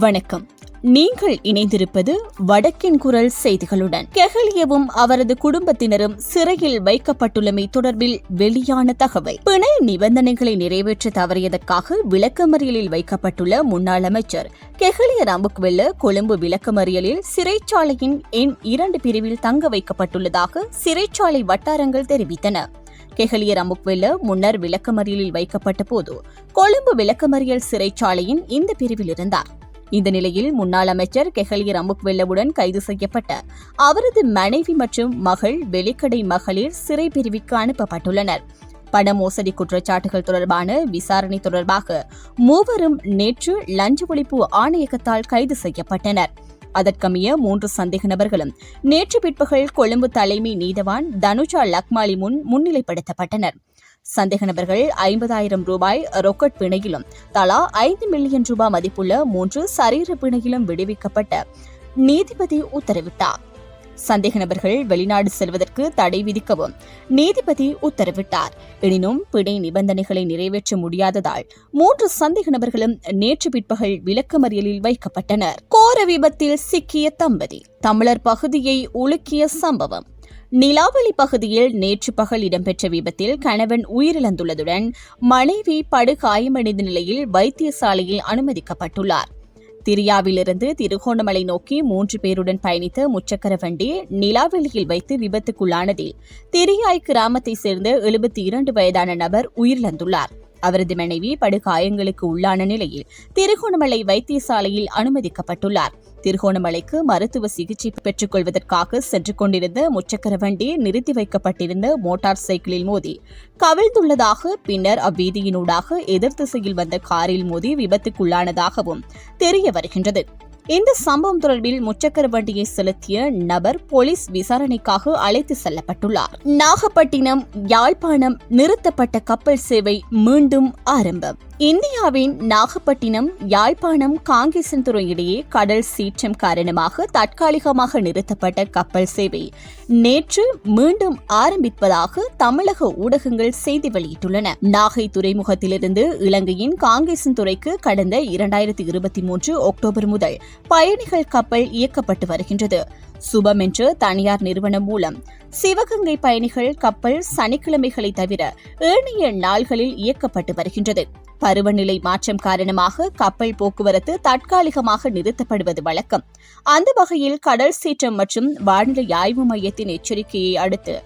வணக்கம். நீங்கள் இணைந்திருப்பது வடக்கின் குரல் செய்திகளுடன். கெஹலியவும் அவரது குடும்பத்தினரும் சிறையில் வைக்கப்பட்டுள்ளமை தொடர்பில் வெளியான தகவல். பிணை நிபந்தனைகளை நிறைவேற்ற தவறியதற்காக விளக்கமறியலில் வைக்கப்பட்டுள்ள முன்னாள் அமைச்சர் கெஹலிய ரம்புக்வெல்ல கொழும்பு விளக்கமறியலில் சிறைச்சாலையின் எண் 2 பிரிவில் தங்க வைக்கப்பட்டுள்ளதாக சிறைச்சாலை வட்டாரங்கள் தெரிவித்தன. கெஹலிய ரம்புக்வெல்ல முன்னர் விளக்கமறியலில் வைக்கப்பட்ட போது கொழும்பு விளக்கமறியல் சிறைச்சாலையின் இந்த பிரிவில் இருந்தார். இந்த நிலையில் முன்னாள் அமைச்சர் கெஹலிய ரம்புக்வெல்லவுடன் கைது செய்யப்பட்ட அவரது மனைவி மற்றும் மகள் வெளிக்கடை மகளிர் சிறை பிரிவுக்கு அனுப்பப்பட்டுள்ளனர். பண மோசடி குற்றச்சாட்டுகள் தொடர்பான விசாரணை தொடர்பாக மூவரும் நேற்று லஞ்ச ஒழிப்பு ஆணையகத்தால் கைது செய்யப்பட்டனர். அதற்கமைய 3 சந்தேக நபர்களும் நேற்று பிற்பகல் கொழும்பு தலைமை நீதவான் தனுஜா லக்மாலி முன் முன்னிலைப்படுத்தப்பட்டனர். சந்தேக நபர்கள் 50,000 ரூபாய் ரொக்கட் பிணையிலும் தலா 5 மில்லியன் ரூபாய் மதிப்புள்ள 3 சரீர பிணையிலும் விடுவிக்கப்பட்ட நீதிபதி உத்தரவிட்டார். சந்தேக நபர்கள் வெளிநாடு செல்வதற்கு தடை விதிக்கவும் நீதிபதி உத்தரவிட்டார். எனினும் பிணை நிபந்தனைகளை நிறைவேற்ற முடியாததால் 3 சந்தேக நபர்களும் நேற்று பிற்பகல் விளக்கமறியலில் வைக்கப்பட்டனர். கோர விபத்தில் சிக்கிய தம்பதி தமிழர் பகுதியை உலுக்கிய சம்பவம். நிலாவளி பகுதியில் நேற்று பகல் இடம்பெற்ற விபத்தில் கணவன் உயிரிழந்துள்ளதுடன் மனைவி படுகாயமடைந்த நிலையில் வைத்தியசாலையில் அனுமதிக்கப்பட்டுள்ளார். திரியாவிலிருந்து திருகோணமலை நோக்கி 3 பேருடன் பயணித்த முச்சக்கர வண்டி நிலாவெளியில் வைத்து விபத்துக்குள்ளானதில் திரியாய் கிராமத்தைச் சேர்ந்த 72 வயதான நபர் உயிரிழந்துள்ளார். அவரது மனைவி படுகாயங்களுக்கு உள்ளான நிலையில் திருகோணமலை வைத்தியசாலையில் அனுமதிக்கப்பட்டுள்ளார். திருகோணமலைக்கு மருத்துவ சிகிச்சை பெற்றுக் கொள்வதற்காக சென்று கொண்டிருந்த முச்சக்கர வண்டி நிறுத்தி வைக்கப்பட்டிருந்த மோட்டார் சைக்கிளில் மோதி கவிழ்ந்துள்ளதாக, பின்னர் அவ்வீதியினூடாக எதிர் திசையில் வந்த காரில் மோதி விபத்துக்குள்ளானதாகவும் தெரிய வருகின்றது. இந்த சம்பவம் தொடர்பில் முச்சக்கர வண்டியை செலுத்திய நபர் போலீஸ் விசாரணைக்காக அழைத்து செல்லப்பட்டுள்ளார். நாகப்பட்டினம் யாழ்ப்பாணம் நிறுத்தப்பட்ட கப்பல் சேவை மீண்டும் ஆரம்பம். இந்தியாவின் நாகப்பட்டினம் யாழ்ப்பாணம் காங்கேசன்துறை இடையே கடல் சீற்றம் காரணமாக தற்காலிகமாக நிறுத்தப்பட்ட கப்பல் சேவை நேற்று மீண்டும் ஆரம்பிப்பதாக தமிழக ஊடகங்கள் செய்தி வெளியிட்டுள்ளன. நாகை துறைமுகத்திலிருந்து இலங்கையின் காங்கேசன்துறைக்கு கடந்த 2023 அக்டோபர் முதல் பயணிகள் கப்பல் இயக்கப்பட்டு வருகின்றது. சுபம் என்ற தனியார் நிறுவனம் மூலம் சிவகங்கை பயணிகள் கப்பல் சனிக்கிழமைகளை தவிர ஏனைய நாள்களில் இயக்கப்பட்டு வருகின்றது. பருவநிலை மாற்றம் காரணமாக கப்பல் போக்குவரத்து தற்காலிகமாக நிறுத்தப்படுவது வழக்கம். அந்த வகையில் கடல் சீற்றம் மற்றும் வானிலை ஆய்வு மையத்தின் எச்சரிக்கையை அடுத்து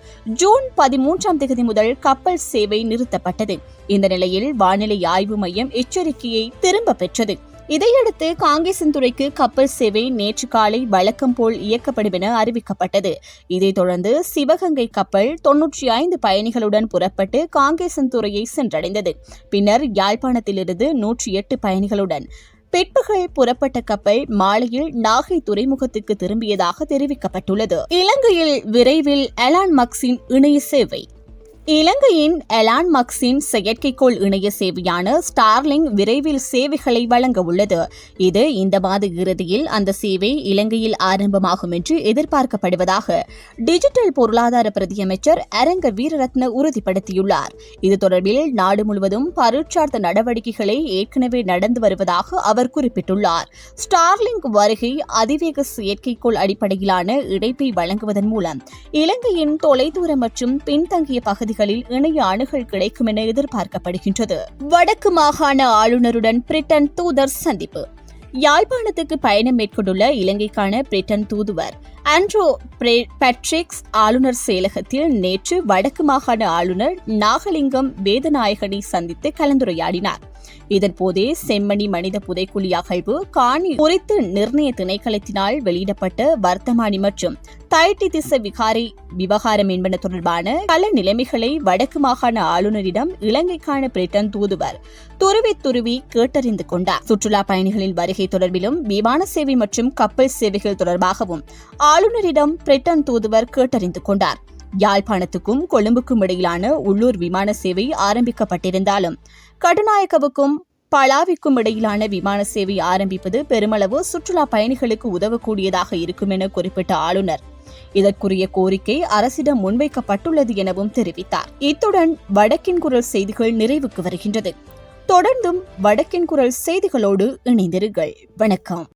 ஜூன் 13 முதல் கப்பல் சேவை நிறுத்தப்பட்டது. இந்த நிலையில் வானிலை ஆய்வு மையம் எச்சரிக்கையை திரும்ப பெற்றது. இதையடுத்து காங்கேசன்துறைக்கு கப்பல் சேவை நேற்று காலை வழக்கம் போல் இயக்கப்படும் என அறிவிக்கப்பட்டது. இதைத் தொடர்ந்து சிவகங்கை கப்பல் 95 பயணிகளுடன் புறப்பட்டு காங்கேசன்துறையை சென்றடைந்தது. பின்னர் யாழ்ப்பாணத்திலிருந்து 108 பயணிகளுடன் பிற்பகல் புறப்பட்ட கப்பல் மாலையில் நாகை துறைமுகத்துக்கு திரும்பியதாக தெரிவிக்கப்பட்டுள்ளது. இலங்கையில் விரைவில் எலான் மஸ்கின் இணைய சேவை. இலங்கையின் எலான் மஸ்கின் செயற்கைக்கோள் இணைய சேவையான ஸ்டார்லிங் விரைவில் சேவைகளை வழங்க உள்ளது. இது இந்த மாத இறுதியில் அந்த சேவை இலங்கையில் ஆரம்பமாகும் என்று எதிர்பார்க்கப்படுவதாக டிஜிட்டல் பொருளாதார பிரதியமைச்சர் அரங்க வீரரத்ன உறுதிப்படுத்தியுள்ளார். இது தொடர்பில் நாடு முழுவதும் பரீட்சார்த்த நடவடிக்கைகளை ஏற்கனவே நடந்து வருவதாக அவர் குறிப்பிட்டுள்ளார். ஸ்டார்லிங் வருகை அதிவேக செயற்கைக்கோள் அடிப்படையிலான இணைப்பை வழங்குவதன் மூலம் இலங்கையின் தொலைதூர மற்றும் பின்தங்கிய பகுதிகளில் இணைய அணுகல் கிடைக்கும் என எதிர்பார்க்கப்படுகின்றது. வடக்கு மாகாண ஆளுநருடன் பிரிட்டன் தூதர் சந்திப்பு. யாழ்ப்பாணத்துக்கு பயணம் மேற்கொண்டுள்ள இலங்கைக்கான பிரிட்டன் தூதுவர் ஆண்ட்ரோ பேட்ரிக்ஸ் ஆளுநர் செயலகத்தில் நேற்று வடக்கு மாகாண ஆளுநர் நாகலிங்கம் வேதநாயகனை சந்தித்து கலந்துரையாடினார். இதன்போதே செம்மணி மனித புதைக்குழி அகழ்வு காணி குறித்து நிர்ணய திணைக்களத்தினால் வெளியிடப்பட்ட வர்த்தமானி மற்றும் தைட்டி திச விகாரை விவகாரம் என்பன தொடர்பான பல நிலைமைகளை வடக்கு மாகாண ஆளுநரிடம் இலங்கைக்கான பிரிட்டன் தூதுவர் துருவி கேட்டறிந்து கொண்டார். சுற்றுலா பயணிகளின் வருகை தொடர்பிலும் விமான சேவை மற்றும் கப்பல் சேவைகள் தொடர்பாகவும் ஆளுநரிடம் பிரிட்டன் தூதுவர் கேட்டறிந்து கொண்டார். யாழ்ப்பாணத்துக்கும் கொழும்புக்கும் இடையிலான உள்ளூர் விமான சேவை ஆரம்பிக்கப்பட்டிருந்தாலும் கடுநாயக்கவுக்கும் பலாவிக்கும் இடையிலான விமான சேவை ஆரம்பிப்பது பெருமளவு சுற்றுலா பயணிகளுக்கு உதவக்கூடியதாக இருக்கும் என குறிப்பிட்ட ஆளுநர் இதற்குரிய கோரிக்கை அரசிடம் முன்வைக்கப்பட்டுள்ளது எனவும் தெரிவித்தார். இத்துடன் வடக்கின் குரல் செய்திகள் நிறைவுக்கு வருகின்றது. தொடர்ந்தும் வடக்கின் குரல் செய்திகளோடு இணைந்திருங்கள். வணக்கம்.